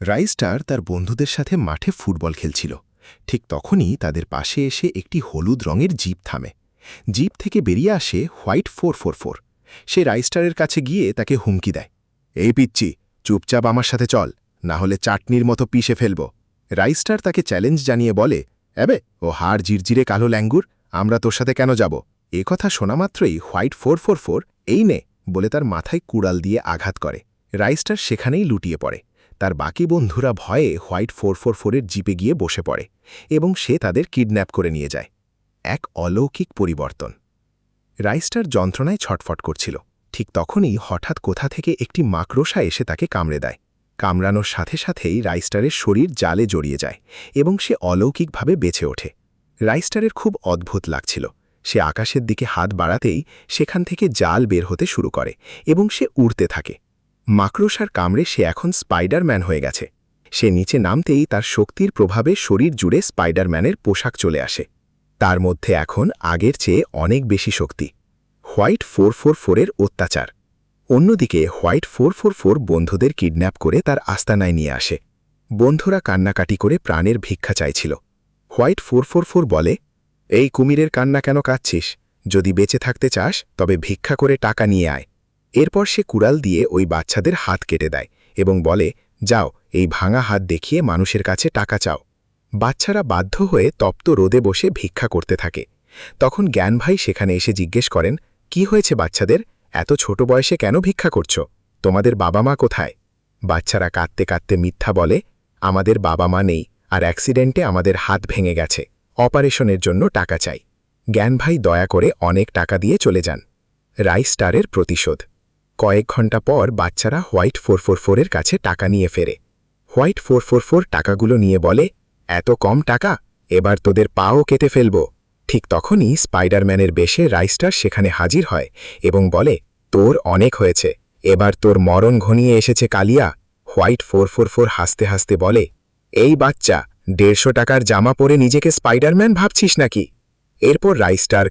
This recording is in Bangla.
রাইস্টার তার বন্ধুদের সাথে মাঠে ফুটবল খেলছিল। ঠিক তখনই তাদের পাশে এসে একটি হলুদ রঙের জিপ থামে। জিপ থেকে বেরিয়ে আসে হোয়াইট 444। সে রাইস্টারের কাছে গিয়ে তাকে হুমকি দেয়, এই পিচ্চি, চুপচাপ আমার সাথে চল, না হলে চাটনির মতো পিষে ফেলব। রাইস্টার তাকে চ্যালেঞ্জ জানিয়ে বলে, এবে ও হাড় জিরজিরে কালো ল্যাঙ্গুর, আমরা তোর সাথে কেন যাব? এ কথা শোনামাত্রই হোয়াইট 444 এই নে বলে তার মাথায় কুড়াল দিয়ে আঘাত করে। রাইস্টার সেখানেই লুটিয়ে পড়ে। তার বাকি বন্ধুরা ভয়ে হোয়াইট 444-এর জিপে গিয়ে বসে পড়ে এবং সে তাদের কিডন্যাপ করে নিয়ে যায়। এক অলৌকিক পরিবর্তন। রাইস্টার যন্ত্রণায় ছটফট করছিল। ঠিক তখনই হঠাৎ কোথা থেকে একটি মাকড়সা এসে তাকে কামড়ে দেয়। কামড়ানোর সাথে সাথেই রাইস্টারের শরীর জালে জড়িয়ে যায় এবং সে অলৌকিকভাবে বেঁচে ওঠে। রাইস্টারের খুব অদ্ভুত লাগছিল। সে আকাশের দিকে হাত বাড়াতেই সেখান থেকে জাল বের হতে শুরু করে এবং সে উড়তে থাকে। মাকড়সার কামড়ে সে এখন স্পাইডারম্যান হয়ে গেছে। সে নিচে নামতেই তার শক্তির প্রভাবে শরীর জুড়ে স্পাইডারম্যানের পোশাক চলে আসে। তার মধ্যে এখন আগের চেয়ে অনেক বেশি শক্তি। হোয়াইট 444-এর অত্যাচার। অন্যদিকে হোয়াইট 444 বন্ধুদের কিডন্যাপ করে তার আস্তানায় নিয়ে আসে। বন্ধুরা কান্নাকাটি করে প্রাণের ভিক্ষা চাইছিল। হোয়াইট 444 বলে, এই কুমিরের কান্না কেন কাঁদছিস? যদি বেঁচে থাকতে চাস তবে ভিক্ষা করে টাকা নিয়ে আয়। এরপর সে কুড়াল দিয়ে ওই বাচ্চাদের হাত কেটে দেয় এবং বলে, যাও, এই ভাঙা হাত দেখিয়ে মানুষের কাছে টাকা চাও। বাচ্চারা বাধ্য হয়ে তপ্ত রোদে বসে ভিক্ষা করতে থাকে। তখন জ্ঞানভাই সেখানে এসে জিজ্ঞেস করেন, কি হয়েছে বাচ্চাদের? এত ছোট বয়সে কেন ভিক্ষা করছ? তোমাদের বাবা মা কোথায়? বাচ্চারা কাঁদতে কাঁদতে মিথ্যা বলে, আমাদের বাবা মা নেই, আর অ্যাক্সিডেন্টে আমাদের হাত ভেঙে গেছে, অপারেশনের জন্য টাকা চাই। জ্ঞানভাই দয়া করে অনেক টাকা দিয়ে চলে যান। রাইস্টারের প্রতিশোধ। কয়েক ঘন্টা পর বাচ্চারা হোয়াইট 444-এর কাছে টাকা নিয়ে ফেরে। হোয়াইট 444 টাকাগুলো নিয়ে বলে, এত কম টাকা? এবার তোদের পাও কেটে ফেলব। ঠিক তখনই স্পাইডারম্যানের বেশে রাইস্টার সেখানে হাজির হয় এবং বলে, তোর অনেক হয়েছে, এবার তোর মরণ ঘনিয়ে এসেছে কালিয়া। হোয়াইট 444 হাসতে হাসতে বলে, এই বাচ্চা, 150 টাকার জামা পরে নিজেকে স্পাইডারম্যান ভাবছিস নাকি? এরপর রাইস্টার